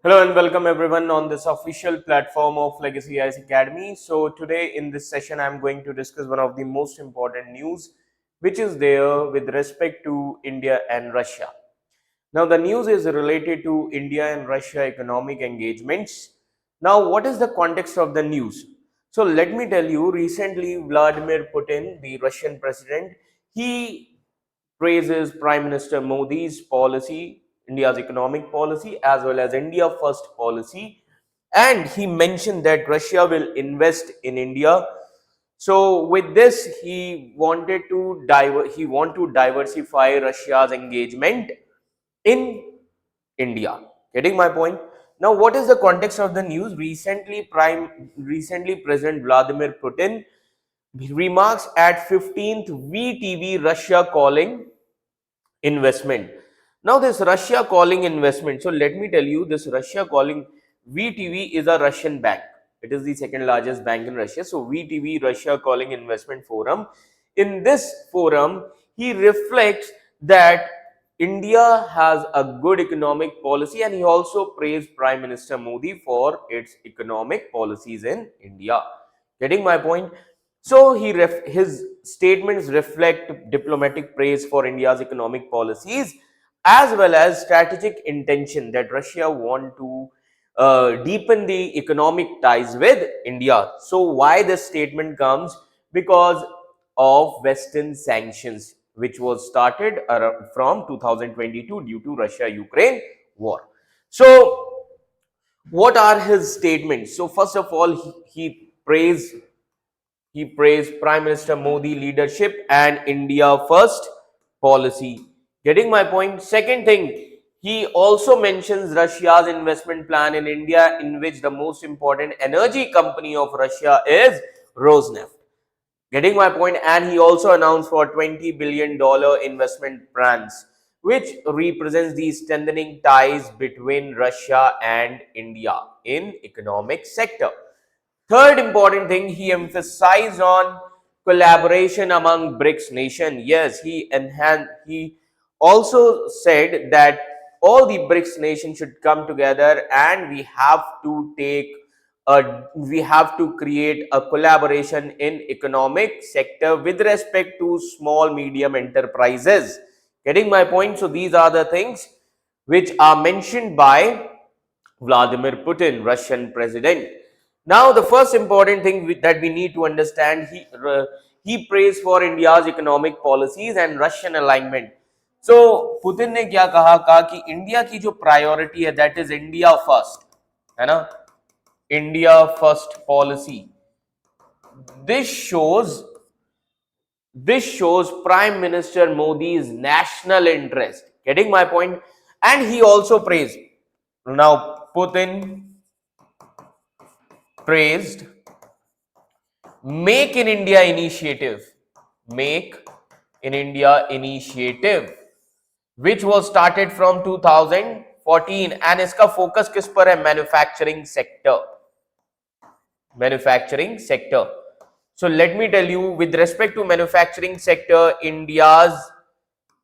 Hello and welcome everyone on this official platform of Legacy IS Academy. So today in this session, I'm going to discuss one of the most important news which is there with respect to India and Russia. Now the news is related to India and Russia economic engagements. Now what is the context of the news? So let me tell you, recently Vladimir Putin, the Russian president, he praises Prime Minister Modi's policy, India's economic policy, as well as India First policy. And he mentioned that Russia will invest in India. So with this, he want to diversify Russia's engagement in India. Getting my point? Now, what is the context of the news? Recently President Vladimir Putin remarks at 15th VTV Russia calling investment. Now, this Russia calling investment. So, let me tell you, this Russia calling VTV is a Russian bank. It is the second largest bank in Russia. So, VTV Russia calling investment forum. In this forum, he reflects that India has a good economic policy, and he also praised Prime Minister Modi for its economic policies in India. Getting my point? So his statements reflect diplomatic praise for India's economic policies as well as strategic intention that Russia want to deepen the economic ties with India. So why this statement comes? Because of Western sanctions, which was started from 2022 due to Russia-Ukraine war. So what are his statements? So first of all, he praised Prime Minister Modi leadership and India first policy. Getting my point? Second thing, he also mentions Russia's investment plan in India, in which the most important energy company of Russia is Rosneft. Getting my point? And he also announced for $20 billion investment plans, which represents the strengthening ties between Russia and India in economic sector. Third important thing, he emphasized on collaboration among BRICS nation. Yes, he also said that all the BRICS nations should come together and we have to create a collaboration in economic sector with respect to small medium enterprises. Getting my point? So these are the things which are mentioned by Vladimir Putin, Russian president. Now, the first important thing that we need to understand, he praised for India's economic policies and Russian alignment. So, Putin ने क्या कहा कि India की जो priority है that is India first, है ना, India first policy. This shows this shows Prime Minister Modi's national interest. Getting my point? And he also praised. Now, Putin praised Make in India initiative. Make in India initiative, which was started from 2014 and इसका focus किस पर है? Manufacturing sector. Manufacturing sector. So let me tell you, with respect to manufacturing sector, India's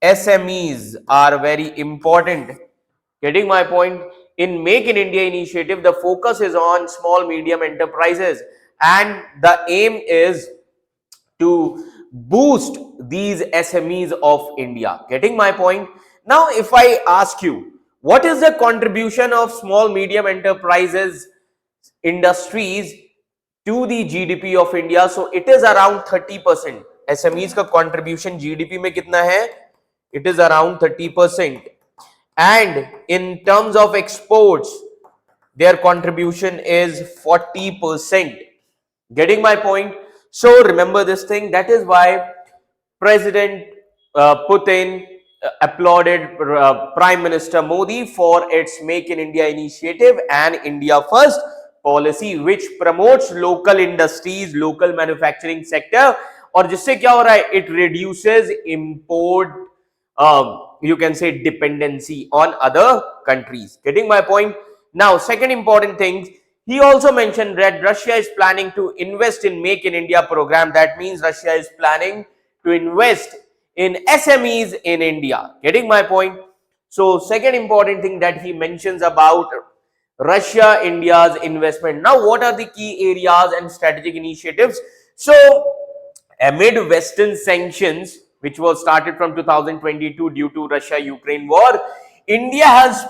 SMEs are very important. Getting my point? In Make in India initiative, the focus is on small medium enterprises and the aim is to boost these SMEs of India. Getting my point? Now, if I ask you, what is the contribution of small medium enterprises industries to the GDP of India? So it is around 30%. SMEs का contribution GDP में कितना है? It is around 30%. And in terms of exports, their contribution is 40%. Getting my point? So remember this thing. That is why President Putin applauded Prime Minister Modi for its Make in India initiative and India First policy, which promotes local industries, local manufacturing sector, और जिससे क्या हो रहा है? It reduces import, you can say, dependency on other countries. Getting my point? Now, second important thing, he also mentioned that Russia is planning to invest in Make in India program. That means Russia is planning to invest in SMEs in India. Getting my point? So, second important thing that he mentions about Russia, India's investment. Now, what are the key areas and strategic initiatives? So, amid Western sanctions, which was started from 2022 due to Russia-Ukraine war, India has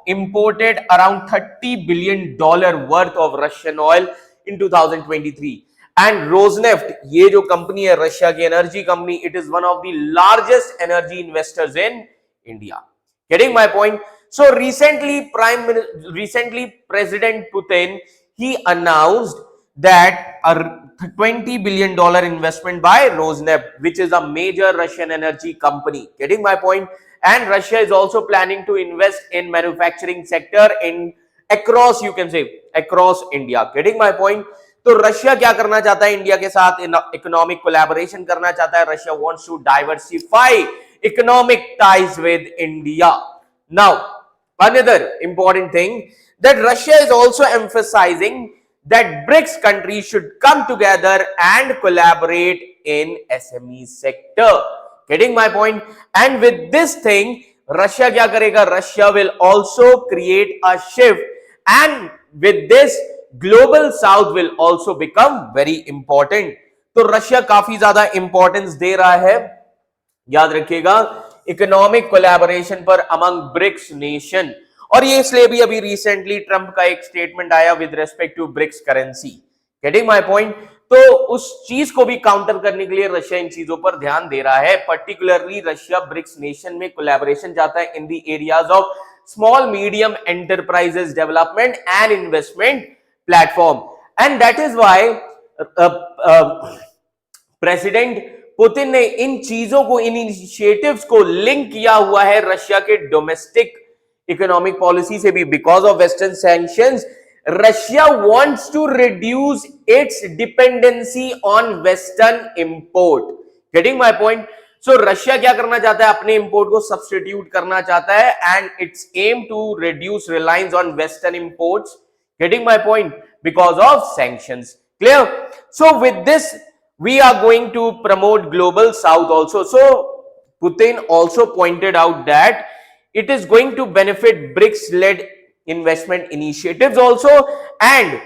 imported around $30 billion worth of Russian oil in 2023. And Rosneft, ये जो company है Russia की energy company, it is one of the largest energy investors in India. Getting my point? So recently, President Putin, he announced that a $20 billion investment by Rosneft, which is a major Russian energy company. Getting my point? And Russia is also planning to invest in manufacturing sector in across, you can say, across India. Getting my point? तो Russia क्या करना चाहता है India के साथ economic collaboration करना चाहता है Russia wants to diversify economic ties with India now another important thing that Russia is also emphasizing that BRICS countries should come together and collaborate in SME sector. Getting my point? And with this thing, Russia क्या करेगा? Russia will also create a shift, and with this, global South will also become very important. तो Russia काफी ज्यादा importance दे रहा है, याद रखिएगा, economic collaboration पर अमंग ब्रिक्स नेशन. और ये इसलिए भी अभी रिसेंटली ट्रंप का एक स्टेटमेंट आया with respect to BRICS currency. Getting my point? तो उस चीज को भी काउंटर करने के लिए रशिया इन चीजों पर ध्यान दे रहा है. पर्टिकुलरली रशिया ब्रिक्स नेशन में कोलैबोरेशन चाहता है in the areas of small medium enterprises development and investment platform. And that is why president Putin ने इन चीजों को, इन इनिशिएटिव्स को लिंक किया हुआ है रशिया के डोमेस्टिक इकोनॉमिक पॉलिसी से भी. Because of western sanctions, Russia wants to reduce its dependency on western import. Getting my point? So Russia क्या करना चाहता है? अपने इंपोर्ट को सब्स्टिट्यूट करना चाहता है and its aim to reduce reliance on western imports. Getting my point? Because of sanctions. Clear? So with this, we are going to promote global South also. So Putin also pointed out that it is going to benefit BRICS-led investment initiatives also, and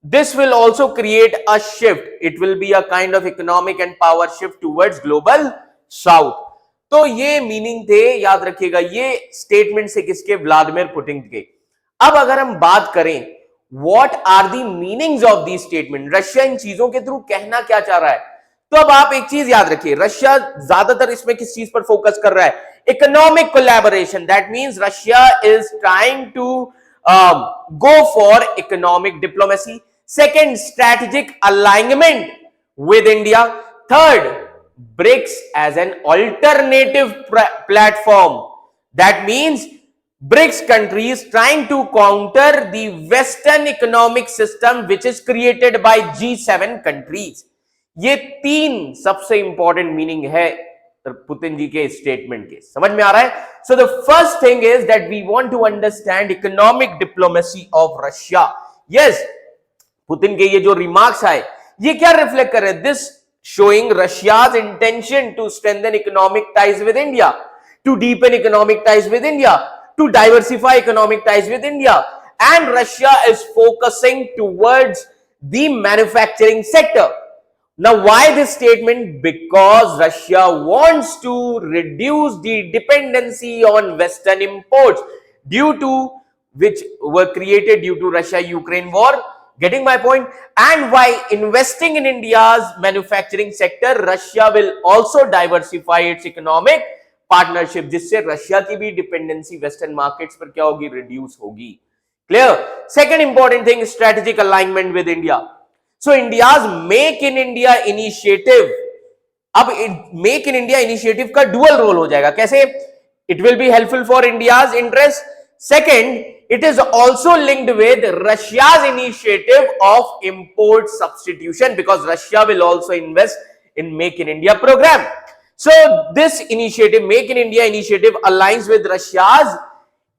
this will also create a shift. It will be a kind of economic and power shift towards global South. तो ये meaning थे, याद रखिएगा, ये statement से किसके? Vladimir Putin के. अब अगर हम बात करें What are the meanings of these statements? Russia इन चीजों के थ्रू कहना क्या चाह रहा है? तो अब आप एक चीज याद रखिए, रशिया ज्यादातर इसमें किस चीज पर फोकस कर रहा है? Economic collaboration. That means Russia is trying to go for economic diplomacy. Second, strategic alignment with India. Third, BRICS as an alternative platform. That means BRICS countries trying to counter the Western economic system which is created by G7 countries. ये तीन सबसे important meaning है Putin जी के statement के. समझ में आ रहा है? So the first thing is that we want to understand economic diplomacy of Russia. Yes, Putin के ये जो रिमार्क्स आए, ये क्या रिफ्लेक्ट कर रहे हैं? This showing Russia's intention to strengthen economic ties with India, to deepen economic ties with India, to diversify economic ties with India, and Russia is focusing towards the manufacturing sector. Now, why this statement? Because Russia wants to reduce the dependency on Western imports due to which were created due to Russia-Ukraine war. Getting my point? And by investing in India's manufacturing sector, Russia will also diversify its economic partnership, जिससे Russia की भी dependency western markets पर क्या होगी? Reduce होगी. Clear? Second important thing, strategic alignment with India. So India's make in India initiative. अब make in India initiative का dual role हो जाएगा. कैसे? It will be helpful for India's interest. Second, it is also linked with Russia's initiative of import substitution, because Russia will also invest in Make in India program. So this initiative, Make in India initiative, aligns with Russia's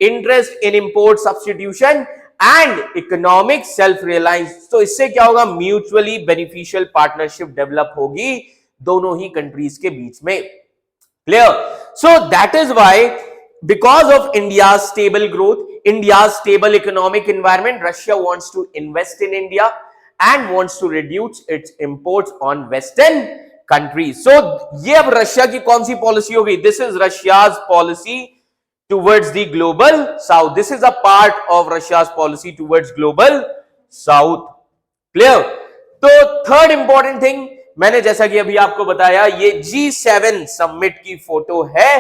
interest in import substitution and economic self-reliance. So इससे क्या होगा? Mutually beneficial partnership develop होगी दोनों ही countries के बीच में. Clear? So that is why, because of India's stable growth, India's stable economic environment, Russia wants to invest in India and wants to reduce its imports on Western countries. So ये अब Russia की कौन सी policy हो गई? This is Russia's policy towards the global south. This is a part of Russia's policy towards global south. Clear? तो third important thing, मैंने जैसा कि अभी आपको बताया, ये G7 समिट की फोटो है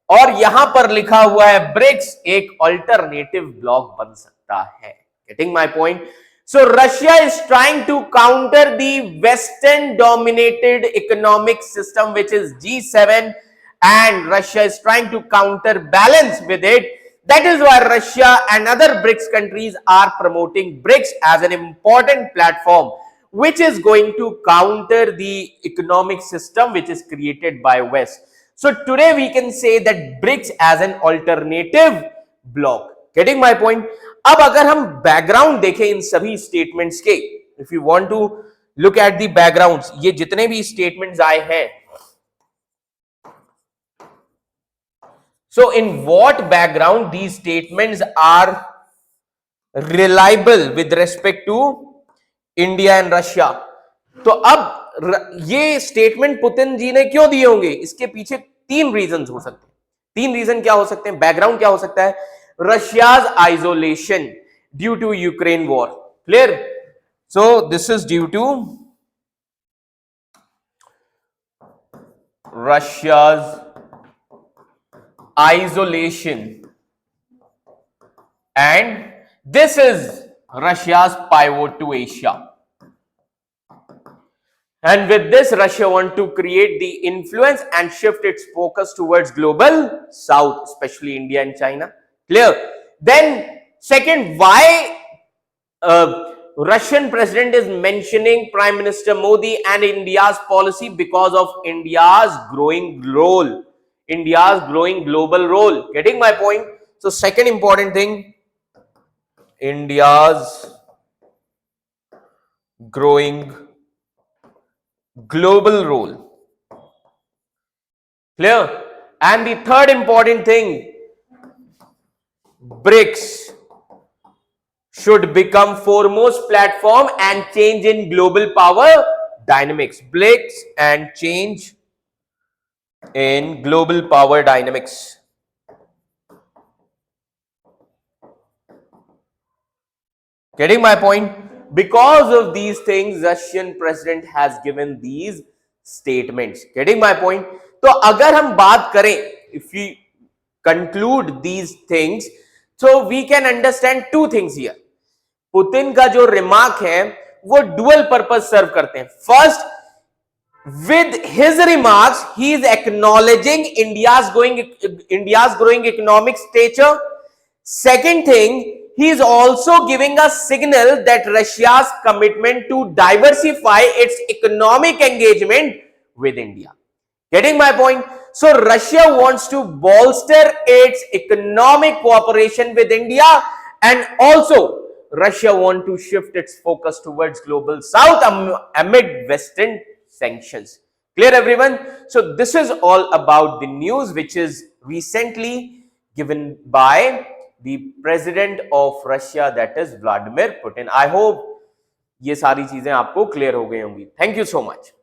और यहां पर लिखा हुआ है ब्रिक्स एक अल्टरनेटिव ब्लॉक बन सकता है. Getting my point? So Russia is trying to counter the Western dominated economic system which is G7, and Russia is trying to counterbalance with it. That is why Russia and other BRICS countries are promoting BRICS as an important platform which is going to counter the economic system which is created by West. So today we can say that BRICS as an alternative bloc. Getting my point? अब अगर हम background देखें इन सभी statements के, if you want to look at the backgrounds, ये जितने भी statements आए हैं, so in what background these statements are reliable with respect to India and Russia. तो अब ये स्टेटमेंट पुतिन जी ने क्यों दिए होंगे? इसके पीछे तीन रीजन हो सकते हैं. तीन रीजन क्या हो सकते हैं? बैकग्राउंड क्या हो सकता है? Russia's isolation due to Ukraine war. Clear? So this is due to Russia's isolation, and this is Russia's pivot to Asia. And with this, Russia wants to create the influence and shift its focus towards global south, especially India and China. Clear? Then second, why Russian president is mentioning Prime Minister Modi and India's policy? Because of India's growing role, India's growing global role. Getting my point? So second important thing, India's growing global role. Clear? And the third important thing, BRICS should become foremost platform and change in global power dynamics. BRICS and change in global power dynamics. Getting my point? Because of these things, Russian president has given these statements. Getting my point? तो अगर हम बात करें, if we conclude these things, so we can understand two things here. Putin का जो remark है वो dual purpose सर्व करते हैं. First, with his remarks he is acknowledging India's growing economic stature. Second thing, he is also giving a signal that Russia's commitment to diversify its economic engagement with India. Getting my point? So Russia wants to bolster its economic cooperation with India, and also Russia wants to shift its focus towards global south amid Western sanctions. Clear, everyone? So this is all about the news which is recently given by the president of Russia, that is Vladimir Putin. I hope ये सारी चीजें आपको clear हो गई होंगी. Thank you so much.